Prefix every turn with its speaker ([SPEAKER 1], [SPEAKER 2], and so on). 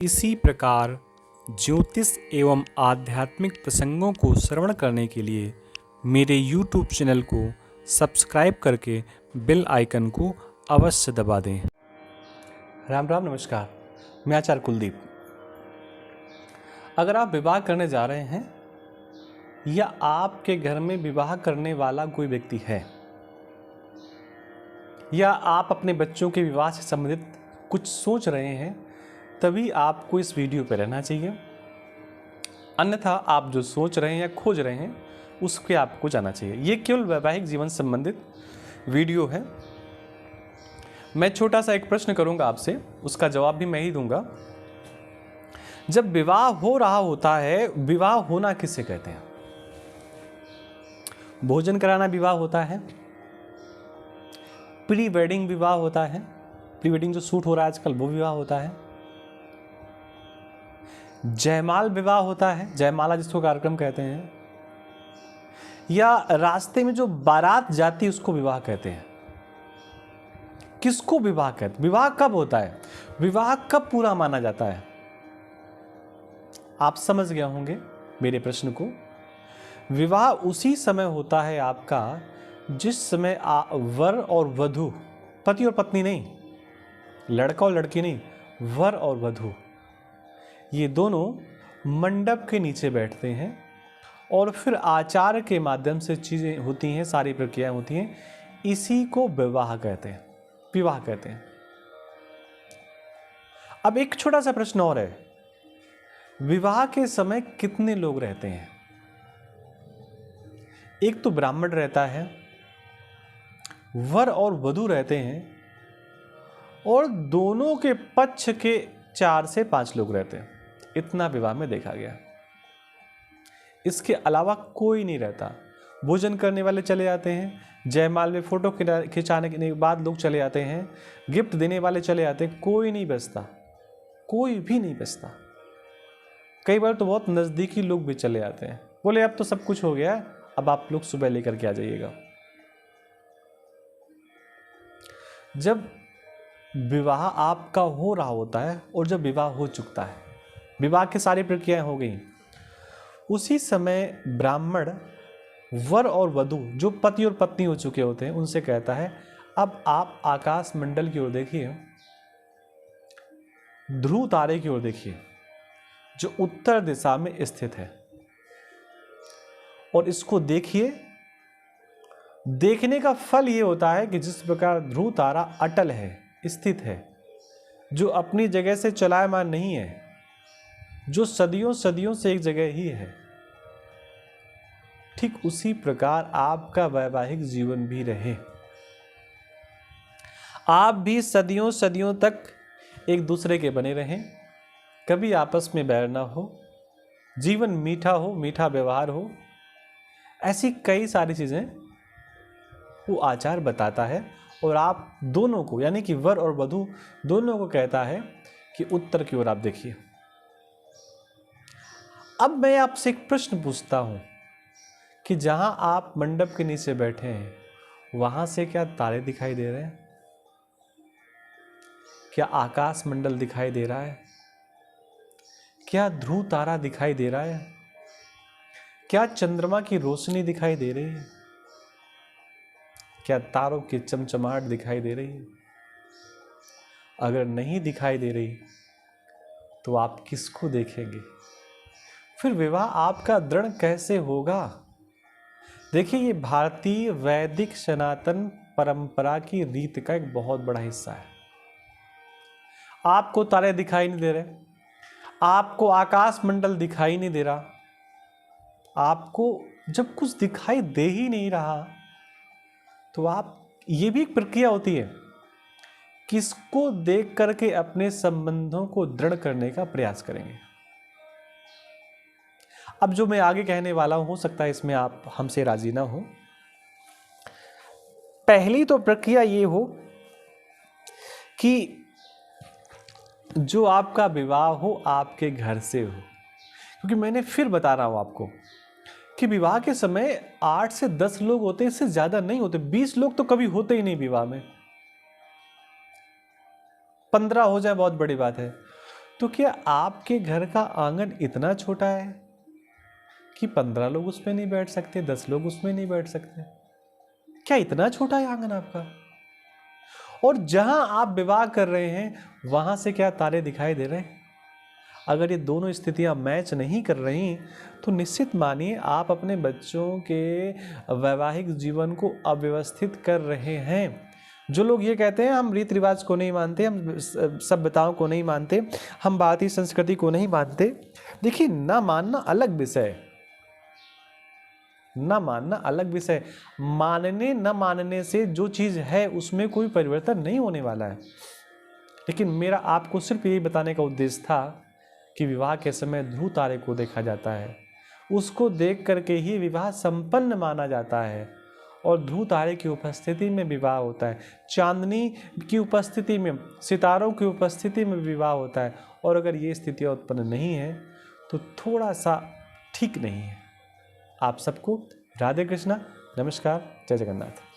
[SPEAKER 1] इसी प्रकार ज्योतिष एवं आध्यात्मिक प्रसंगों को श्रवण करने के लिए मेरे YouTube चैनल को सब्सक्राइब करके बेल आइकन को अवश्य दबा दें।
[SPEAKER 2] राम राम नमस्कार, मैं आचार्य कुलदीप। अगर आप विवाह करने जा रहे हैं या आपके घर में विवाह करने वाला कोई व्यक्ति है या आप अपने बच्चों के विवाह से संबंधित कुछ सोच रहे हैं, तभी आपको इस वीडियो पर रहना चाहिए। अन्यथा आप जो सोच रहे हैं या खोज रहे हैं उसके आपको जाना चाहिए। ये केवल वैवाहिक जीवन संबंधित वीडियो है। मैं छोटा सा एक प्रश्न करूंगा आपसे, उसका जवाब भी मैं ही दूंगा। जब विवाह हो रहा होता है, विवाह होना किसे कहते हैं? भोजन कराना विवाह होता है, प्री वेडिंग विवाह होता है, प्री वेडिंग जो शूट हो रहा है आजकल वो विवाह होता है, जयमाल विवाह होता है, जयमाला जिसको कार्यक्रम कहते हैं, या रास्ते में जो बारात जाती है उसको विवाह कहते हैं। किसको विवाह कहते हैं? विवाह कब होता है? विवाह कब पूरा माना जाता है? आप समझ गए होंगे मेरे प्रश्न को। विवाह उसी समय होता है आपका जिस समय वर और वधू, पति और पत्नी नहीं, लड़का और लड़की नहीं, वर और वधू, ये दोनों मंडप के नीचे बैठते हैं और फिर आचार के माध्यम से चीज़ें होती हैं, सारी प्रक्रियाएं होती हैं। इसी को विवाह कहते हैं, विवाह कहते हैं। अब एक छोटा सा प्रश्न और है, विवाह के समय कितने लोग रहते हैं? एक तो ब्राह्मण रहता है, वर और वधू रहते हैं, और दोनों के पक्ष के 4 से 5 लोग रहते हैं। इतना विवाह में देखा गया। इसके अलावा कोई नहीं रहता। भोजन करने वाले चले जाते हैं, जयमाल में फोटो खिंचाने के बाद लोग चले जाते हैं, गिफ्ट देने वाले चले जाते हैं, कोई नहीं बचता, कोई भी नहीं बचता। कई बार तो बहुत नज़दीकी लोग भी चले जाते हैं, बोले अब तो सब कुछ हो गया है, अब आप लोग सुबह लेकर के आ जाइएगा। जब विवाह आपका हो रहा होता है और जब विवाह हो चुका है, विवाह की सारी प्रक्रियाएं हो गई, उसी समय ब्राह्मण वर और वधू जो पति और पत्नी हो चुके होते हैं उनसे कहता है, अब आप आकाश मंडल की ओर देखिए, ध्रुव तारे की ओर देखिए जो उत्तर दिशा में स्थित है, और इसको देखिए। देखने का फल ये होता है कि जिस प्रकार ध्रुव तारा अटल है, स्थित है, जो अपनी जगह से चलायमान नहीं है, जो सदियों सदियों से एक जगह ही है, ठीक उसी प्रकार आपका वैवाहिक जीवन भी रहे। आप भी सदियों सदियों तक एक दूसरे के बने रहें, कभी आपस में बैर ना हो, जीवन मीठा हो, मीठा व्यवहार हो। ऐसी कई सारी चीजें वो आचार बताता है, और आप दोनों को, यानी कि वर और वधू दोनों को कहता है कि उत्तर की ओर आप देखिए। अब मैं आपसे एक प्रश्न पूछता हूं कि जहां आप मंडप के नीचे बैठे हैं वहां से क्या तारे दिखाई दे रहे हैं? क्या आकाश मंडल दिखाई दे रहा है? क्या ध्रुव तारा दिखाई दे रहा है? क्या चंद्रमा की रोशनी दिखाई दे रही है? क्या तारों की चमचमाहट दिखाई दे रही है? अगर नहीं दिखाई दे रही तो आप किसको देखेंगे? फिर विवाह आपका दृढ़ कैसे होगा? देखिए, ये भारतीय वैदिक सनातन परंपरा की रीत का एक बहुत बड़ा हिस्सा है। आपको तारे दिखाई नहीं दे रहे, आपको आकाश मंडल दिखाई नहीं दे रहा, आपको जब कुछ दिखाई दे ही नहीं रहा तो आप, ये भी एक प्रक्रिया होती है, किसको देख करके अपने संबंधों को दृढ़ करने का प्रयास करेंगे। अब जो मैं आगे कहने वाला हूं, हो सकता है इसमें आप हमसे राजी ना हो। पहली तो प्रक्रिया ये हो कि जो आपका विवाह हो आपके घर से हो, क्योंकि मैंने फिर बता रहा हूं आपको कि विवाह के समय 8 से 10 लोग होते हैं, इससे ज्यादा नहीं होते। 20 लोग तो कभी होते ही नहीं विवाह में, 15 हो जाए बहुत बड़ी बात है। तो क्या आपके घर का आंगन इतना छोटा है कि 15 लोग उसमें नहीं बैठ सकते, 10 लोग उसमें नहीं बैठ सकते? क्या इतना छोटा है आंगन आपका? और जहां आप विवाह कर रहे हैं वहां से क्या तारे दिखाई दे रहे हैं? अगर ये दोनों स्थितियां मैच नहीं कर रही तो निश्चित मानिए आप अपने बच्चों के वैवाहिक जीवन को अव्यवस्थित कर रहे हैं। जो लोग ये कहते हैं हम रीति रिवाज को नहीं मानते, हम सभ्यताओं को नहीं मानते, हम भारतीय संस्कृति को नहीं मानते, देखिए ना मानना अलग विषय, ना मानना अलग विषय, मानने न मानने से जो चीज है उसमें कोई परिवर्तन नहीं होने वाला है। लेकिन मेरा आपको सिर्फ यही बताने का उद्देश्य था कि विवाह के समय ध्रुव तारे को देखा जाता है, उसको देख करके ही विवाह संपन्न माना जाता है और ध्रुव तारे की उपस्थिति में विवाह होता है, चांदनी की उपस्थिति में, सितारों की उपस्थिति में विवाह होता है। और अगर ये स्थितियाँ उत्पन्न नहीं है तो थोड़ा सा ठीक नहीं है। आप सबको राधे कृष्णा, नमस्कार, जय जगन्नाथ।